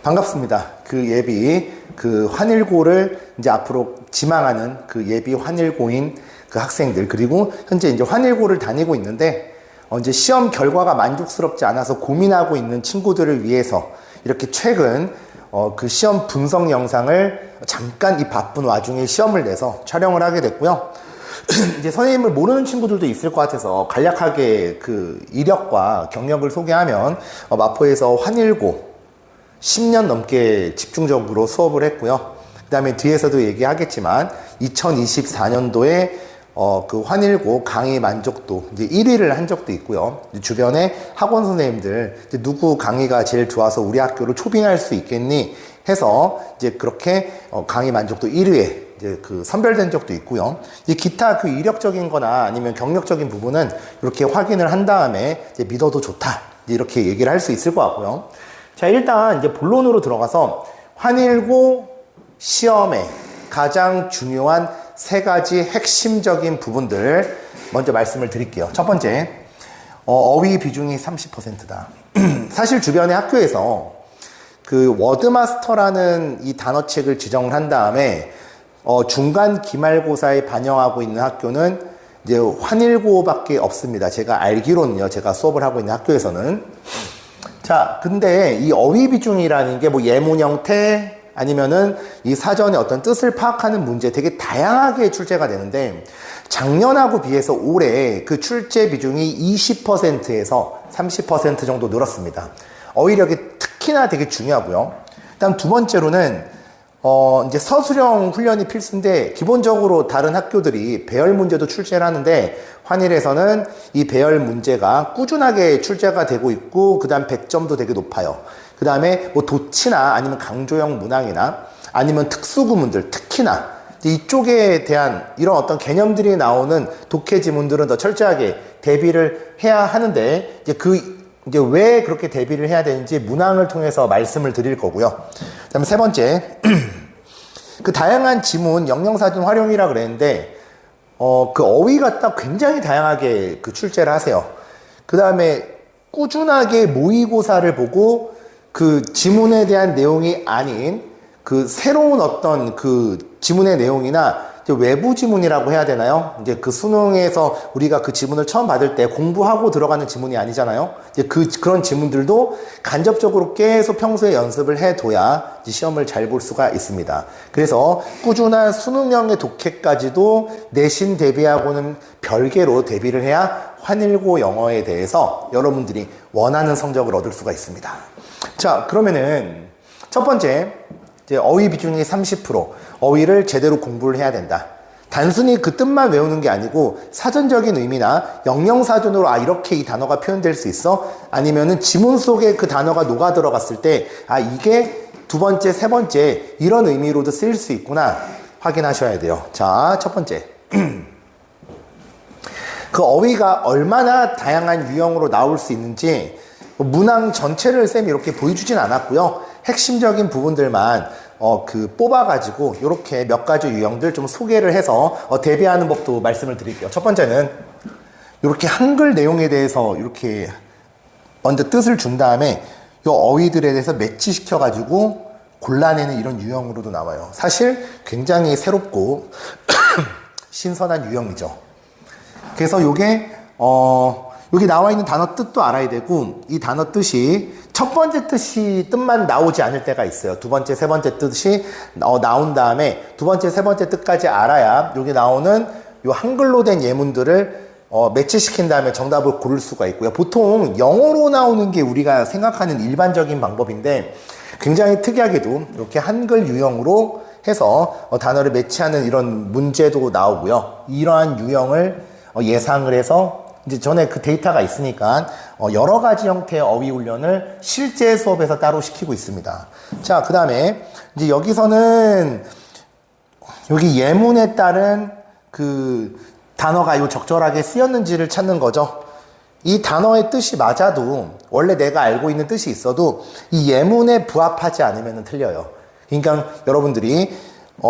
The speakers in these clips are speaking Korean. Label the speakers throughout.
Speaker 1: 반갑습니다. 그 예비 그 환일고를 이제 앞으로 지망하는 그 예비 환일고인 그 학생들, 그리고 현재 이제 환일고를 다니고 있는데 이제 시험 결과가 만족스럽지 않아서 고민하고 있는 친구들을 위해서 이렇게 최근 그 시험 분석 영상을 잠깐 이 바쁜 와중에 시험을 내서 촬영을 하게 됐고요. 이제 선생님을 모르는 친구들도 있을 것 같아서 간략하게 그 이력과 경력을 소개하면 마포에서 환일고 10년 넘게 집중적으로 수업을 했고요. 그 다음에 뒤에서도 얘기하겠지만 2024년도에 그 환일고 강의 만족도 이제 1위를 한 적도 있고요. 주변에 학원 선생님들 누구 강의가 제일 좋아서 우리 학교로 초빙할 수 있겠니 해서 이제 그렇게 강의 만족도 1위에 이제 그 선별된 적도 있고요. 이제 기타 그 이력적인 거나 아니면 경력적인 부분은 이렇게 확인을 한 다음에 이제 믿어도 좋다 이렇게 얘기를 할 수 있을 것 같고요. 자, 일단 이제 본론으로 들어가서 환일고 시험에 가장 중요한 세 가지 핵심적인 부분들 먼저 말씀을 드릴게요. 첫 번째, 어휘 비중이 30%다. 사실 주변의 학교에서 그 워드마스터라는 이 단어책을 지정을 한 다음에 중간 기말고사에 반영하고 있는 학교는 이제 환일고밖에 없습니다. 제가 알기로는요, 제가 수업을 하고 있는 학교에서는. 자, 근데 이 어휘 비중이라는 게 뭐 예문 형태 아니면은 이 사전에 어떤 뜻을 파악하는 문제 되게 다양하게 출제가 되는데 작년하고 비해서 올해 그 출제 비중이 20%에서 30% 정도 늘었습니다. 어휘력이 특히나 되게 중요하고요. 일단 두 번째로는 이제 서술형 훈련이 필수인데 기본적으로 다른 학교들이 배열 문제도 출제를 하는데 환일에서는 이 배열 문제가 꾸준하게 출제가 되고 있고 그 다음 100점도 되게 높아요. 그 다음에 뭐 도치나 아니면 강조형 문항이나 아니면 특수구문들 특히나 이쪽에 대한 이런 어떤 개념들이 나오는 독해 지문들은 더 철저하게 대비를 해야 하는데 이제 왜 그렇게 대비를 해야 되는지 문항을 통해서 말씀을 드릴 거고요. 그다음에 세 번째, 그 다양한 지문 영영사전 활용이라 그랬는데 그 어휘가 딱 굉장히 다양하게 그 출제를 하세요. 그 다음에 꾸준하게 모의고사를 보고 그 지문에 대한 내용이 아닌 그 새로운 어떤 그 지문의 내용이나 외부 지문이라고 해야 되나요? 이제 그 수능에서 우리가 그 지문을 처음 받을 때 공부하고 들어가는 지문이 아니잖아요. 이제 그런 지문들도 간접적으로 계속 평소에 연습을 해둬야 시험을 잘 볼 수가 있습니다. 그래서 꾸준한 수능형의 독해까지도 내신 대비하고는 별개로 대비를 해야 환일고 영어에 대해서 여러분들이 원하는 성적을 얻을 수가 있습니다. 자, 그러면은 첫 번째, 이제 어휘 비중이 30%, 어휘를 제대로 공부를 해야 된다. 단순히 그 뜻만 외우는 게 아니고 사전적인 의미나 영영사전으로 이렇게 이 단어가 표현될 수 있어? 아니면은 지문 속에 그 단어가 녹아 들어갔을 때 이게 두 번째, 세 번째 이런 의미로도 쓰일 수 있구나 확인하셔야 돼요. 자, 첫 번째. 그 어휘가 얼마나 다양한 유형으로 나올 수 있는지 문항 전체를 쌤이 이렇게 보여주진 않았고요. 핵심적인 부분들만 뽑아가지고 이렇게 몇 가지 유형들 좀 소개를 해서 대비하는 법도 말씀을 드릴게요. 첫 번째는 이렇게 한글 내용에 대해서 이렇게 먼저 뜻을 준 다음에 이 어휘들에 대해서 매치시켜가지고 골라내는 이런 유형으로도 나와요. 사실 굉장히 새롭고 신선한 유형이죠. 그래서 요게 여기 나와 있는 단어 뜻도 알아야 되고 이 단어 뜻이 첫 번째 뜻만 나오지 않을 때가 있어요. 두 번째, 세 번째 뜻이 나온 다음에 두 번째, 세 번째 뜻까지 알아야 여기 나오는 요 한글로 된 예문들을 매치시킨 다음에 정답을 고를 수가 있고요. 보통 영어로 나오는 게 우리가 생각하는 일반적인 방법인데 굉장히 특이하게도 이렇게 한글 유형으로 해서 단어를 매치하는 이런 문제도 나오고요. 이러한 유형을 예상을 해서 이제 전에 그 데이터가 있으니까 여러 가지 형태의 어휘 훈련을 실제 수업에서 따로 시키고 있습니다. 자, 그 다음에 이제 여기서는 여기 예문에 따른 그 단어가 적절하게 쓰였는지를 찾는 거죠. 이 단어의 뜻이 맞아도 원래 내가 알고 있는 뜻이 있어도 이 예문에 부합하지 않으면 틀려요. 그러니까 여러분들이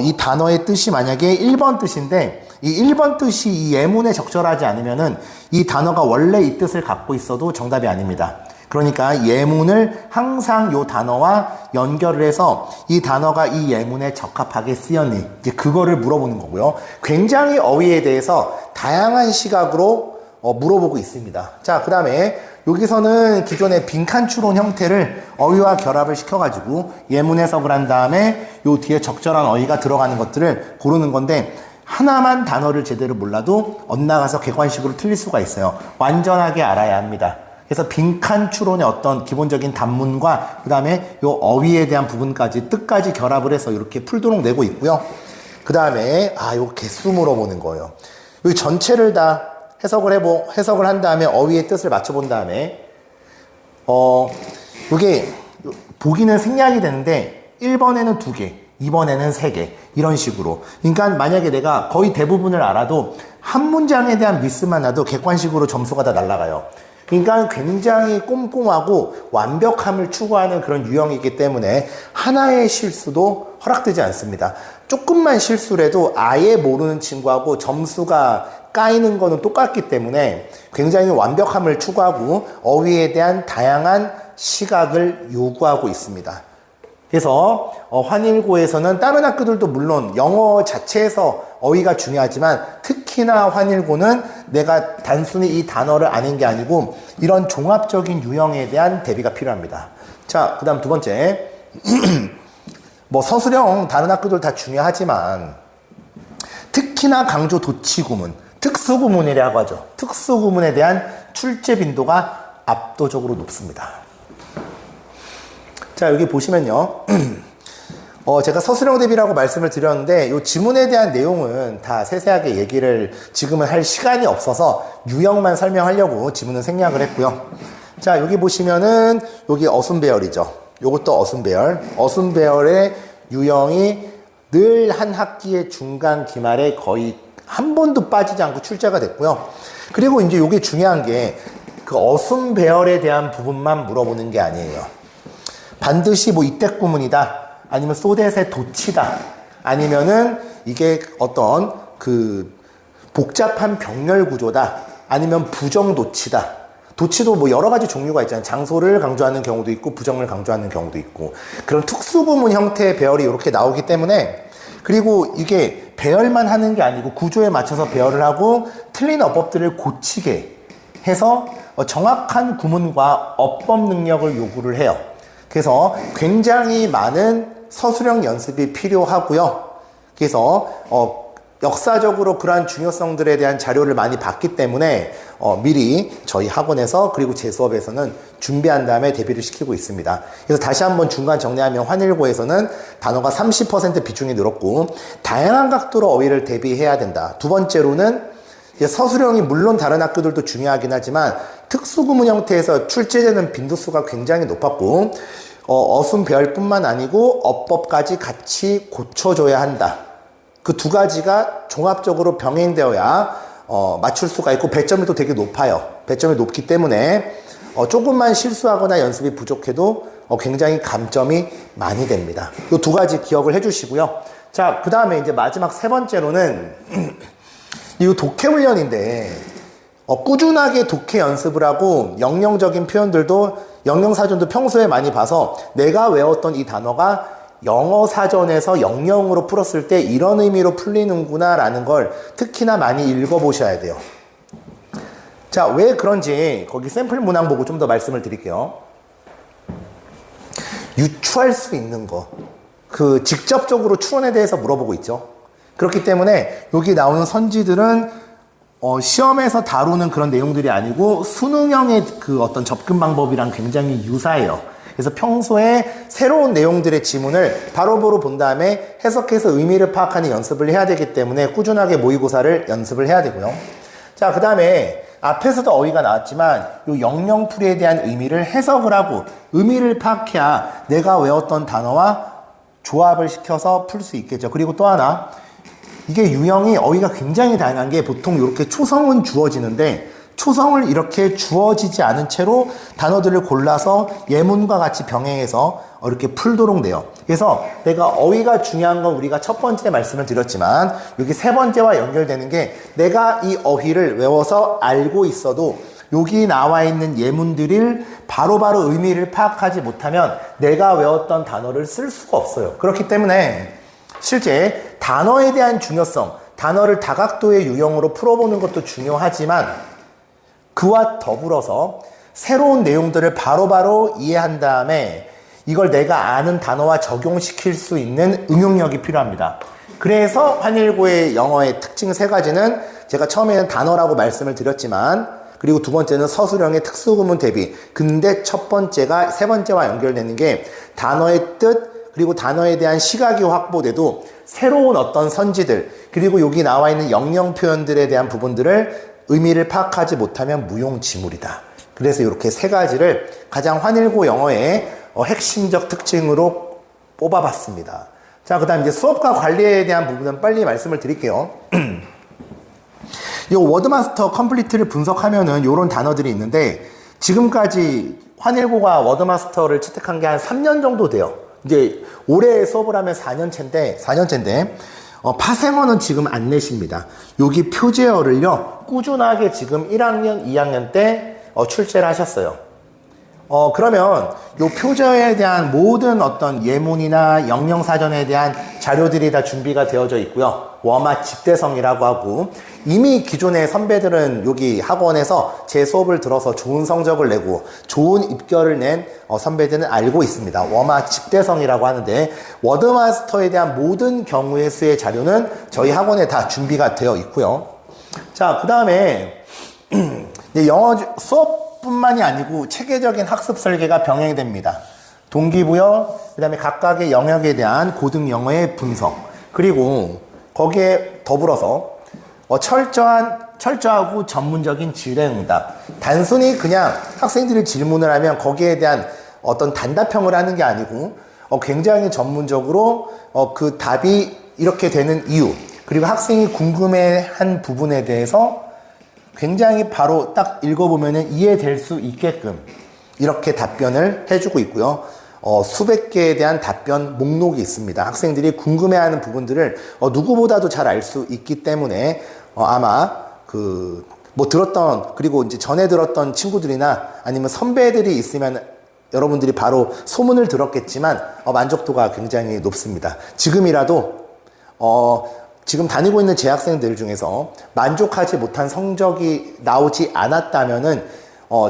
Speaker 1: 이 단어의 뜻이 만약에 1번 뜻인데 이 1번 뜻이 이 예문에 적절하지 않으면은 이 단어가 원래 이 뜻을 갖고 있어도 정답이 아닙니다. 그러니까 예문을 항상 요 단어와 연결을 해서 이 단어가 이 예문에 적합하게 쓰였니? 이제 그거를 물어보는 거고요. 굉장히 어휘에 대해서 다양한 시각으로 물어보고 있습니다. 자, 그 다음에 여기서는 기존의 빈칸 추론 형태를 어휘와 결합을 시켜가지고 예문 해석을 한 다음에 요 뒤에 적절한 어휘가 들어가는 것들을 고르는 건데 하나만 단어를 제대로 몰라도 엇나가서 객관식으로 틀릴 수가 있어요. 완전하게 알아야 합니다. 그래서 빈칸 추론의 어떤 기본적인 단문과 그 다음에 요 어휘에 대한 부분까지 뜻까지 결합을 해서 이렇게 풀도록 내고 있고요. 그 다음에 요 개수 물어보는 거예요. 이 전체를 다 해석을 한 다음에 어휘의 뜻을 맞춰본 다음에 이게 보기는 생략이 되는데 1번에는 2개, 2번에는 3개 이런 식으로. 그러니까 만약에 내가 거의 대부분을 알아도 한 문장에 대한 미스만 나도 객관식으로 점수가 다 날아가요. 그러니까 굉장히 꼼꼼하고 완벽함을 추구하는 그런 유형이기 때문에 하나의 실수도 허락되지 않습니다. 조금만 실수를 해도 아예 모르는 친구하고 점수가 까이는 거는 똑같기 때문에 굉장히 완벽함을 추구하고 어휘에 대한 다양한 시각을 요구하고 있습니다. 그래서 환일고에서는 다른 학교들도 물론 영어 자체에서 어휘가 중요하지만 특히나 환일고는 내가 단순히 이 단어를 아는 게 아니고 이런 종합적인 유형에 대한 대비가 필요합니다. 자, 그 다음 두 번째 뭐 서술형 다른 학교들 다 중요하지만 특히나 강조 도치구문, 특수구문이라고 하죠. 특수구문에 대한 출제 빈도가 압도적으로 높습니다. 자, 여기 보시면요. 제가 서술형 대비라고 말씀을 드렸는데 이 지문에 대한 내용은 다 세세하게 얘기를 지금은 할 시간이 없어서 유형만 설명하려고 지문은 생략을 했고요. 자, 여기 보시면은 여기 어순배열이죠. 요것도 어순배열. 어순배열의 유형이 늘 한 학기의 중간 기말에 거의 한 번도 빠지지 않고 출제가 됐고요. 그리고 이제 요게 중요한 게 그 어순배열에 대한 부분만 물어보는 게 아니에요. 반드시 뭐 이때구문이다. 아니면 소댓의 도치다. 아니면은 이게 어떤 그 복잡한 병렬 구조다. 아니면 부정도치다. 도치도 뭐 여러 가지 종류가 있잖아요. 장소를 강조하는 경우도 있고 부정을 강조하는 경우도 있고 그런 특수구문 형태의 배열이 이렇게 나오기 때문에 그리고 이게 배열만 하는 게 아니고 구조에 맞춰서 배열을 하고 틀린 어법들을 고치게 해서 정확한 구문과 어법 능력을 요구를 해요. 그래서 굉장히 많은 서술형 연습이 필요하고요. 그래서 역사적으로 그러한 중요성들에 대한 자료를 많이 봤기 때문에 미리 저희 학원에서 그리고 제 수업에서는 준비한 다음에 대비를 시키고 있습니다. 그래서 다시 한번 중간 정리하면 환일고에서는 단어가 30% 비중이 늘었고 다양한 각도로 어휘를 대비해야 된다. 두 번째로는 서술형이 물론 다른 학교들도 중요하긴 하지만 특수구문 형태에서 출제되는 빈도수가 굉장히 높았고 어순 배열뿐만 아니고 어법까지 같이 고쳐줘야 한다. 그 두 가지가 종합적으로 병행되어야 맞출 수가 있고 배점이 또 되게 높아요. 배점이 높기 때문에 조금만 실수하거나 연습이 부족해도 굉장히 감점이 많이 됩니다. 이 두 가지 기억을 해주시고요. 자, 그 다음에 이제 마지막 세 번째로는 이 독해 훈련인데 꾸준하게 독해 연습을 하고 영영적인 표현들도 영영사전도 평소에 많이 봐서 내가 외웠던 이 단어가 영어 사전에서 영영으로 풀었을 때 이런 의미로 풀리는구나 라는 걸 특히나 많이 읽어보셔야 돼요. 자, 왜 그런지 거기 샘플 문항 보고 좀 더 말씀을 드릴게요. 유추할 수 있는 거, 그 직접적으로 추론에 대해서 물어보고 있죠. 그렇기 때문에 여기 나오는 선지들은 시험에서 다루는 그런 내용들이 아니고 수능형의 그 어떤 접근 방법이랑 굉장히 유사해요. 그래서 평소에 새로운 내용들의 지문을 바로바로 본 다음에 해석해서 의미를 파악하는 연습을 해야 되기 때문에 꾸준하게 모의고사를 연습을 해야 되고요. 자, 그 다음에 앞에서도 어휘가 나왔지만 이 영영풀이에 대한 의미를 해석을 하고 의미를 파악해야 내가 외웠던 단어와 조합을 시켜서 풀 수 있겠죠. 그리고 또 하나, 이게 유형이 어휘가 굉장히 다양한 게 보통 이렇게 초성은 주어지는데 초성을 이렇게 주어지지 않은 채로 단어들을 골라서 예문과 같이 병행해서 이렇게 풀도록 돼요. 그래서 내가 어휘가 중요한 건 우리가 첫 번째 말씀을 드렸지만 여기 세 번째와 연결되는 게 내가 이 어휘를 외워서 알고 있어도 여기 나와 있는 예문들을 바로바로 의미를 파악하지 못하면 내가 외웠던 단어를 쓸 수가 없어요. 그렇기 때문에 실제 단어에 대한 중요성, 단어를 다각도의 유형으로 풀어보는 것도 중요하지만 그와 더불어서 새로운 내용들을 바로바로 이해한 다음에 이걸 내가 아는 단어와 적용시킬 수 있는 응용력이 필요합니다. 그래서 환일고의 영어의 특징 세 가지는 제가 처음에는 단어라고 말씀을 드렸지만, 그리고 두 번째는 서술형의 특수구문 대비. 근데 첫 번째가 세 번째와 연결되는 게 단어의 뜻, 그리고 단어에 대한 시각이 확보돼도 새로운 어떤 선지들, 그리고 여기 나와 있는 영영 표현들에 대한 부분들을 의미를 파악하지 못하면 무용지물이다. 그래서 이렇게 세 가지를 가장 환일고 영어의 핵심적 특징으로 뽑아봤습니다. 자, 그 다음 이제 수업과 관리에 대한 부분은 빨리 말씀을 드릴게요. 이 워드마스터 컴플리트를 분석하면은 이런 단어들이 있는데, 지금까지 환일고가 워드마스터를 채택한 게 한 3년 정도 돼요. 이제 올해 수업을 하면 4년째인데 파생어는 지금 안 내십니다. 여기 표제어를요 꾸준하게 지금 1학년, 2학년 때 출제를 하셨어요. 그러면 요 표제어에 대한 모든 어떤 예문이나 영영사전에 대한 자료들이 다 준비가 되어져 있고요. 워마 집대성이라고 하고, 이미 기존의 선배들은 여기 학원에서 제 수업을 들어서 좋은 성적을 내고 좋은 입결을 낸 선배들은 알고 있습니다. 워마 집대성이라고 하는데, 워드마스터에 대한 모든 경우의 수의 자료는 저희 학원에 다 준비가 되어 있고요. 자, 그 다음에 영어 수업 뿐만이 아니고 체계적인 학습 설계가 병행이 됩니다. 동기부여, 그 다음에 각각의 영역에 대한 고등 영어의 분석, 그리고 거기에 더불어서 철저하고 전문적인 질의응답. 단순히 그냥 학생들이 질문을 하면 거기에 대한 어떤 단답형을 하는 게 아니고 굉장히 전문적으로 그 답이 이렇게 되는 이유, 그리고 학생이 궁금해한 부분에 대해서 굉장히 바로 딱 읽어보면 이해될 수 있게끔 이렇게 답변을 해주고 있고요. 수백 개에 대한 답변 목록이 있습니다. 학생들이 궁금해하는 부분들을 누구보다도 잘 알 수 있기 때문에 아마 그리고 이제 전에 들었던 친구들이나 아니면 선배들이 있으면 여러분들이 바로 소문을 들었겠지만 만족도가 굉장히 높습니다. 지금이라도 지금 다니고 있는 재학생들 중에서 만족하지 못한 성적이 나오지 않았다면은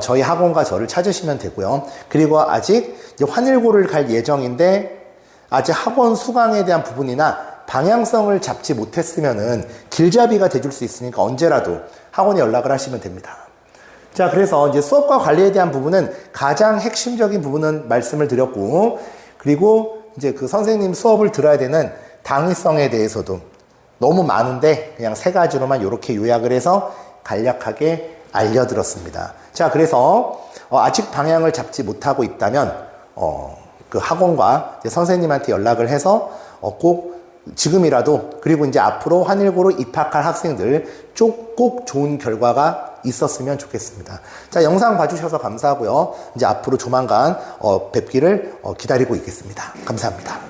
Speaker 1: 저희 학원과 저를 찾으시면 되고요. 그리고 아직 이제 환일고를 갈 예정인데 아직 학원 수강에 대한 부분이나 방향성을 잡지 못했으면은 길잡이가 돼줄 수 있으니까 언제라도 학원에 연락을 하시면 됩니다. 자, 그래서 이제 수업과 관리에 대한 부분은 가장 핵심적인 부분은 말씀을 드렸고, 그리고 이제 그 선생님 수업을 들어야 되는 당위성에 대해서도 너무 많은데 그냥 세 가지로만 이렇게 요약을 해서 간략하게 알려드렸습니다. 자, 그래서 아직 방향을 잡지 못하고 있다면 그 학원과 선생님한테 연락을 해서 꼭 지금이라도, 그리고 이제 앞으로 환일고로 입학할 학생들 꼭 좋은 결과가 있었으면 좋겠습니다. 자, 영상 봐주셔서 감사하고요. 이제 앞으로 조만간 뵙기를 기다리고 있겠습니다. 감사합니다.